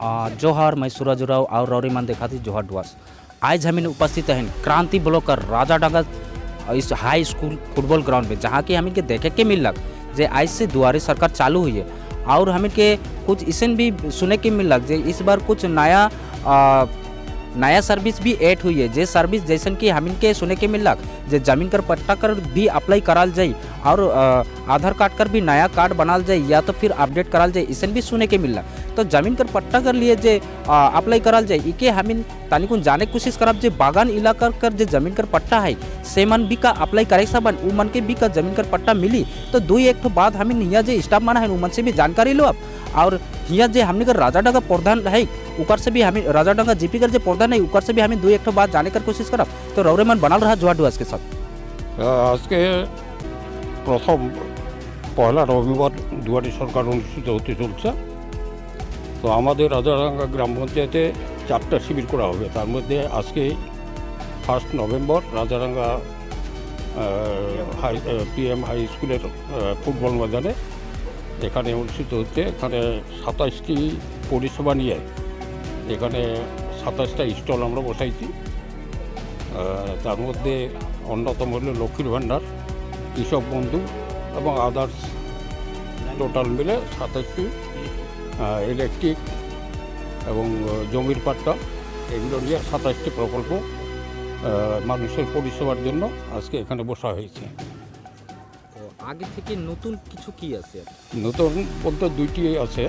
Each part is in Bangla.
जोहार, मैं सूरज उरांव और रौरीमान देखाती जोहार डुआस। आज हम उपस्थित हैं क्रांति ब्लॉक का राजाडांगा इस हाई स्कूल फुटबॉल ग्राउंड में, जहाँ की हमें के देखे के मिल लग जे आज से दुआरे सरकार चालू हुई है और हमें के कुछ इसन भी सुने के मिल लग जे इस बार कुछ नया सर्विस भी ऐड हुई है। जे सर्विस जैसन कि हमिन के सुने के मिलक जे जमीन कर पट्टा कर भी अप्लाई कराल जाए और आधार कार्ड कर भी नया कार्ड बनाल जाए या तो फिर अपडेट कराल जाए, इसन भी सुने के मिलक। तो जमीन कर पट्टा कर लिए जे अप्लाई कराल जाए इके हमिन तानिकुन जाने कोशिश करब जे बागान इलाका कर जे जमीन कर पट्टा है से मन भी का अप्लाई करे सबन उ मन के भी का जमीन कर पट्टा मिली। तो दो एक ठो बात हमिन यहाँ जे स्टाफ माना है उ मन से भी जानकारी लो अब। और यहाँ जे हमने कर राजाडांगा प्रधान है उकर से भी हमें राजाडांगा जीपी कर जे प्रधान है उकर से भी हमें दो एक ठो बात जाने कर कोशिश करब। तो रौरेमान बनाल रहा जोहार डुआस के साथ। आज के प्रथम पहला रविवार दुआरी सरकार अनुष्ठित होते चलছে। तो हमारे राजाडांगा ग्राम पंचायते 4টা शिविर करा হবে। তার মধ্যে আজকে 1 নভেম্বর রাজাডাঙ্গা পিএম হাই স্কুলের ফুটবল ময়দানে এখানে অনুষ্ঠিত হচ্ছে। এখানে 27টি পরিষেবা নিয়ে এখানে 27টা স্টল আমরা বসাইছি। তার মধ্যে অন্যতম হল লক্ষ্মীর ভাণ্ডার, কৃষক বন্ধু এবং আদার্স টোটাল মিলে 27টি ইলেকট্রিক এবং জমির পাট্টা এগুলো নিয়ে 27টি প্রকল্প মানুষের পরিষেবার জন্য আজকে এখানে বসা হয়েছে। আগে থেকে নতুন কিছু কি আছে? নতুন বলতে দুইটি আছে,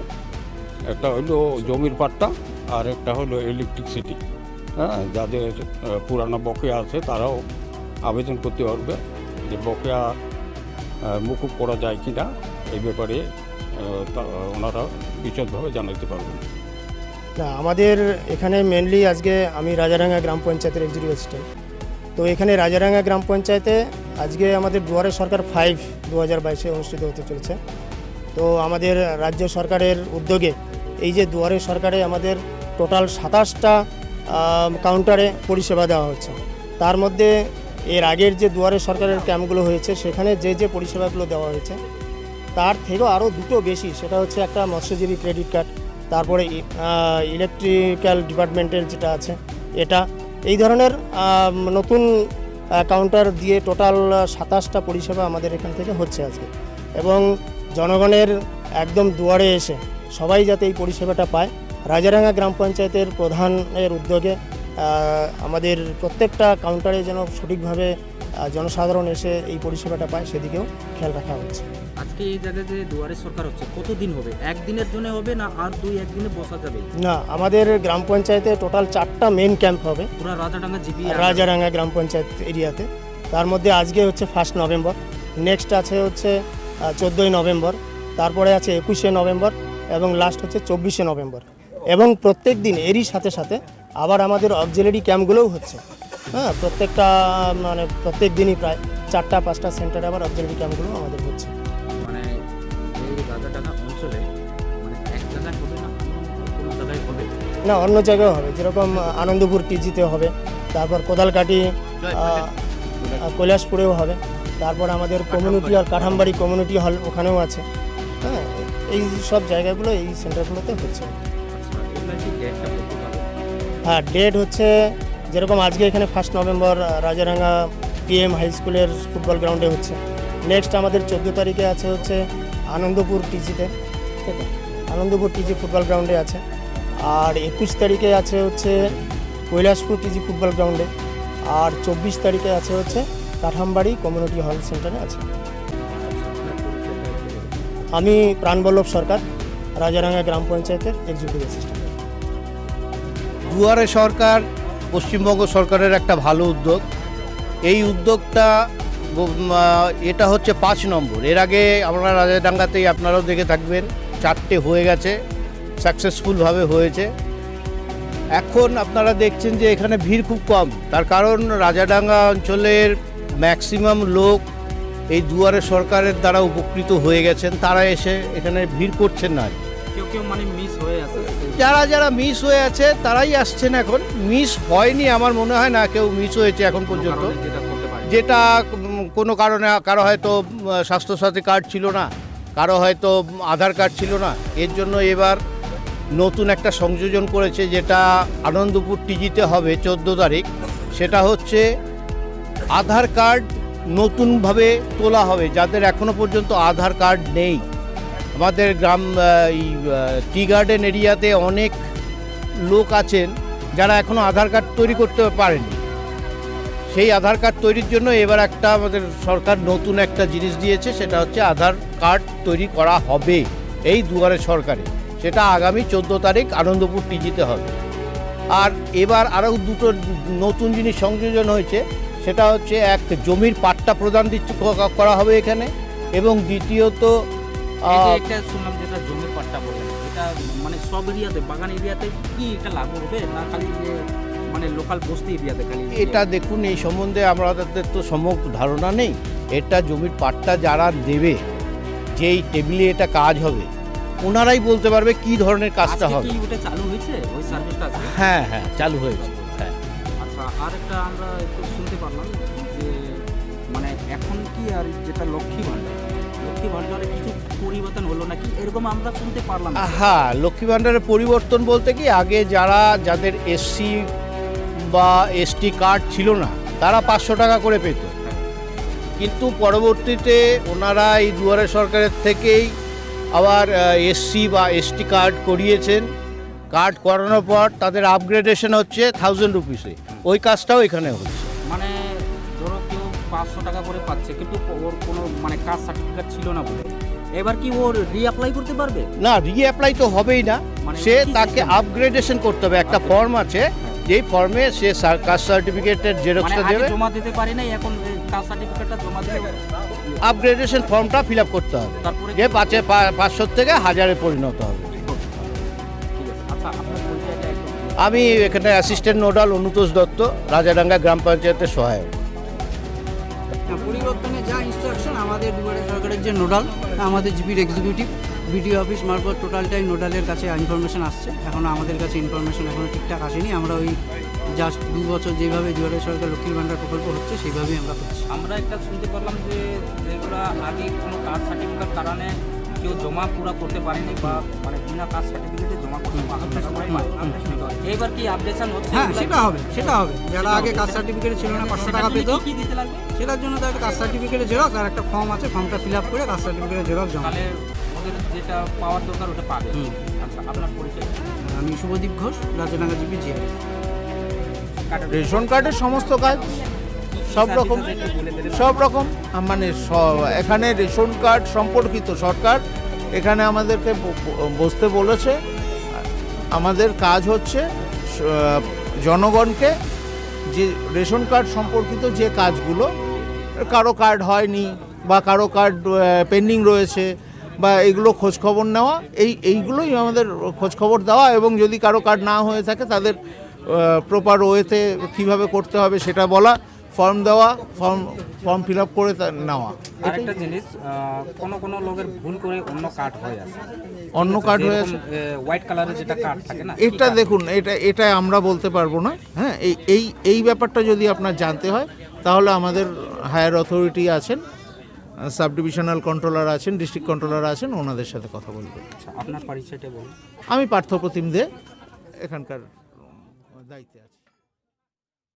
একটা হলো জমির পাট্টা আর একটা হলো ইলেকট্রিসিটি। হ্যাঁ, যাদের পুরানো বকেয়া আছে তারাও আবেদন করতে পারবে যে বকেয়া মুকুব করা যায় কি না এই ব্যাপারে ওনারা বিশদভাবে জানাতে পারবেন। না, আমাদের এখানে মেনলি আজকে আমি রাজাডাঙ্গা গ্রাম পঞ্চায়েতের এক্সিকিউটিভ অ্যাসিস্ট্যান্ট। তো এখানে রাজাডাঙ্গা গ্রাম পঞ্চায়েতে আজকে আমাদের দুয়ারে সরকার 5 2022 অনুষ্ঠিত হতে চলেছে। তো আমাদের রাজ্য সরকারের উদ্যোগে এই যে দুয়ারে সরকারে আমাদের টোটাল 27টা কাউন্টারে পরিষেবা দেওয়া হচ্ছে। তার মধ্যে এর আগের যে দুয়ারে সরকারের ক্যাম্পগুলো হয়েছে সেখানে যে যে পরিষেবাগুলো দেওয়া হয়েছে তার থেকেও আরও দুটো বেশি। সেটা হচ্ছে একটা মৎস্যজীবী ক্রেডিট কার্ড, তারপরে ইলেকট্রিক্যাল ডিপার্টমেন্টের যেটা আছে এটা, এই ধরনের নতুন কাউন্টার দিয়ে টোটাল 27টা পরিষেবা আমাদের এখান থেকে হচ্ছে আজকে। এবং জনগণের একদম দুয়ারে এসে সবাই যাতে এই পরিষেবাটা পায়, রাজাডাঙ্গা গ্রাম পঞ্চায়েতের প্রধানের উদ্যোগে আমাদের প্রত্যেকটা কাউন্টারে যেন সঠিকভাবে জনসাধারণ এসে এই পরিষেবাটা পায় সেদিকেও খেয়াল রাখা হচ্ছে। আজকে এই জায়গায় যে দুয়ারে সরকার হচ্ছে কতদিন হবে? একদিনের জন্য হবে না আর 2-1 দিনে বসা যাবে? না, আমাদের গ্রাম পঞ্চায়েতে টোটাল 4টা মেন ক্যাম্প হবে পুরো রাজাডাঙ্গা জিপি রাজাডাঙ্গা গ্রাম পঞ্চায়েত এরিয়াতে। তার মধ্যে আজকে হচ্ছে 1 নভেম্বর, নেক্সট আছে হচ্ছে 14 নভেম্বর, তারপরে আছে 21 নভেম্বর এবং লাস্ট হচ্ছে 24 নভেম্বর। এবং প্রত্যেক দিন এরই সাথে সাথে আবার আমাদের অক্সিলারি ক্যাম্পগুলোও হচ্ছে। হ্যাঁ, প্রত্যেকটা মানে প্রত্যেক দিনই প্রায় 4টা-5টা সেন্টারে আবার অক্সিলারি ক্যাম্পগুলো আমাদের হচ্ছে। মানে এই রাজাডাঙ্গা অঞ্চলে মানে এক জায়গায় হবে না কোনো জায়গায় হবে? না, অন্য জায়গায় হবে, যেরকম আনন্দপুর টিজিতে হবে, তারপর কোদালকাটি কৈলাসপুরেও হবে, তারপর আমাদের community hall Kathambari community hall ওখানেও আছে। হ্যাঁ, এই সব জায়গাগুলো এই সেন্টারগুলোতে হচ্ছে। হ্যাঁ, ডেট হচ্ছে যেরকম আজকে এখানে 1 নভেম্বর রাজাডাঙ্গা পিএম হাই স্কুলের ফুটবল গ্রাউন্ডে হচ্ছে। নেক্সট আমাদের 14 তারিখে আছে হচ্ছে আনন্দপুর টিজিতে, ঠিক আছে, আনন্দপুর টিজি ফুটবল গ্রাউন্ডে আছে। আর 21 তারিখে আছে হচ্ছে কৈলাসপুর টিজি ফুটবল গ্রাউন্ডে। আর 24 তারিখে আছে হচ্ছে কাঠামবাড়ি কমিউনিটি হল সেন্টারে আছে। আমি প্রাণবল্লভ সরকার, রাজাডাঙ্গা গ্রাম পঞ্চায়েতের এক্সিকিউটিভ অ্যাসিস্ট্যান্ট। দুয়ারে সরকার পশ্চিমবঙ্গ সরকারের একটা ভালো উদ্যোগ। এই উদ্যোগটা এটা হচ্ছে 5 নম্বর। এর আগে আমরা রাজাডাঙ্গাতেই আপনারাও দেখে থাকবেন 4টে হয়ে গেছে, সাকসেসফুলভাবে হয়েছে। এখন আপনারা দেখছেন যে এখানে ভিড় খুব কম, তার কারণ রাজাডাঙ্গা অঞ্চলের ম্যাক্সিমাম লোক এই দুয়ারে সরকারের দ্বারা উপকৃত হয়ে গেছেন। তারা এসে এখানে ভিড় করছেন না। কেউ কেউ মানে মিস হয়ে আছে, যারা মিস হয়ে আছে তারাই আসছেন। এখন মিস হয়নি আমার মনে হয় না কেউ মিস হয়েছে এখন পর্যন্ত, যেটা কোনো কারণে কারো হয়তো স্বাস্থ্যসাথী কার্ড ছিল না, কারো হয়তো আধার কার্ড ছিল না, এর জন্য এবার নতুন একটা সংযোজন করেছে, যেটা আনন্দপুর টিজিতে হবে 14 তারিখ। সেটা হচ্ছে আধার কার্ড নতুনভাবে তোলা হবে, যাদের এখনও পর্যন্ত আধার কার্ড নেই। আমাদের গ্রাম টি গার্ডেন এরিয়াতে অনেক লোক আছেন যারা এখনও আধার কার্ড তৈরি করতে পারেনি। সেই আধার কার্ড তৈরির জন্য এবার একটা আমাদের সরকার নতুন একটা জিনিস দিয়েছে, সেটা হচ্ছে আধার কার্ড তৈরি করা হবে এই দুয়ারে সরকারে। সেটা আগামী 14 তারিখ আনন্দপুর টিজিতে হবে। আর এবার আরও দুটো নতুন জিনিস সংযোজন হয়েছে, সেটা হচ্ছে এক জমির পাট্টা প্রদান করা হবে এখানে, এবং দ্বিতীয়ত এটা শুনলাম যেটা জমির পাট্টা বলেন, এটা মানে সব এরিয়াতে, বাগান এরিয়াতে কি এটা লাগু হবে না খালি মানে লোকাল বস্তি এরিয়াতে খালি? এটা দেখুন, এই সম্বন্ধে আমাদের তো সম্যক ধারণা নেই। এটা জমির পাট্টা যারা দেবে, যেই টেবিলে এটা কাজ হবে, ওনারাই বলতে পারবে কি ধরনের কাজটা হবে। কি ওটা চালু হয়েছে ওই সার্ভিসটা? হ্যাঁ হ্যাঁ, চালু হয়েছে। হ্যাঁ, আচ্ছা, আর একটা আমরা একটু শুনতে পারলাম যে মানে এখন কি আর যেটা লক্ষ্মী ভাণ্ডারে কিছু পরিবর্তন হলো নাকি, এরকম আমরা শুনতে পারলাম। হ্যাঁ, লক্ষ্মী ভাণ্ডারের পরিবর্তন বলতে কি, আগে যাদের এসসি বা এসটি কার্ড ছিল না, তারা 500 টাকা করে পেত। কিন্তু পরবর্তীতে ওনারা এই দুয়ারে সরকারের থেকেই আবার এসসি বা এসটি কার্ড করিয়েছেন। কার্ড করানোর পর তাদের আপগ্রেডেশন হচ্ছে 1000 রুপিসে। ওই কাজটাও এখানে হচ্ছে। মানে ধরো কেউ 500 টাকা করে পাচ্ছে, কিন্তু ওর কোনো মানে কাস্ট সার্টিফিকেট ছিল না বলে, এবার কি ওর রিঅ্যাপ্লাই করতে পারবে? না, রিঅ্যাপ্লাই তো হবেই না, মানে সে কি তাকে system? আপগ্রেডেশন করতে হবে। একটা ফর্ম আছে, যেই ফর্মে সে কাস্ট সার্টিফিকেটের মানে জেরক্সটা আগে দেবে, জমা দিতে পারি নাই, এখন কাস্ট সার্টিফিকেটটা জমা দিয়ে আপগ্রেডেশন ফর্মটা ফিল আপ করতে হবে, তারপরে যে 500 থেকে 1000-এ পরিণত হবে। ঠিক আছে। আচ্ছা, আপনার পরিচয়টা একটু আমি এখানে অ্যাসিস্ট্যান্ট নোডাল অনুতোষ দত্ত, রাজাডাঙ্গা গ্রাম পঞ্চায়েতের সহায়ক। পরিবর্তনে যা ইনস্ট্রাকশন আমাদের দুয়ারে সরকারের যে নোডাল, আমাদের জিপির এক্সিকিউটিভ বিডিও অফিস মারফত টোটালটাই নোডালের কাছে ইনফরমেশন আসছে। এখনও আমাদের কাছে ইনফরমেশন এখনও ঠিকঠাক আসেনি। আমরা ওই জাস্ট 2 বছর যেভাবে দুয়ারে সরকার লক্ষ্মীর ভাণ্ডার প্রকল্প হচ্ছে সেইভাবেই আমরা করছি। আমরা একটা শুনতে পারলাম যে যেগুলো আগে কোনো কাস্ট সার্টিফিকেট কারণে কেউ জমা পুরো করতে পারেনি বা মানে বিনা কাস্ট সার্টিফিকেটে জমা করতে পারেনি, এবার কি আপডেশন হচ্ছে? হ্যাঁ, সেটা হবে। যারা আগে কাস্ট সার্টিফিকেট ছিল না 500 টাকা পেত, কি দিতে লাগবে? সেটার জন্য তার কাস্ট সার্টিফিকেটের জেরক্স আর একটা ফর্ম আছে, ফর্মটা ফিল আপ করে কাস্ট সার্টিফিকেটের জেরক্স জমা। তাহলে ওদের যেটা পাওয়ার দরকার ওটা পাবে। আচ্ছা, আপনার পরিচয়? আমি Subhadip Ghosh, Rajadanga GP GRS. Ration কার্ডের সমস্ত কাজ সব রকম মানে এখানে রেশন কার্ড সম্পর্কিত সরকার এখানে আমাদেরকে বসতে বলেছে। আমাদের কাজ হচ্ছে জনগণকে যে রেশন কার্ড সম্পর্কিত যে কাজগুলো, কারো কার্ড হয়নি বা কারো কার্ড পেন্ডিং রয়েছে বা এগুলো খোঁজখবর নেওয়া, এইগুলোই আমাদের খোঁজখবর দেওয়া, এবং যদি কারো কার্ড না হয়ে থাকে তাদের প্রপার ওয়েতে কীভাবে করতে হবে সেটা বলা, ফর্ম দেওয়া, ফর্ম ফিল আপ করে নেওয়া। আরেকটা জিনিস, কোনো লোকের ভুল করে অন্য কার্ড হয়ে আছে, অন্য কার্ড হয়ে আছে, হোয়াইট কালারের যেটা কার্ড থাকে না, এটা দেখুন, এটা আমরা বলতে পারবো না। হ্যাঁ, এই ব্যাপারটা যদি আপনার জানতে হয় তাহলে আমাদের হায়ার অথরিটি আছেন, সাব ডিভিশনাল কন্ট্রোলার আছেন, ডিস্ট্রিক্ট কন্ট্রোলার আছেন, ওনাদের সাথে কথা বলবেন। আপনার পরিচয়টা বলুন। আমি পার্থপ্রতিম দে, এখানকার দায়িত্বে আছি।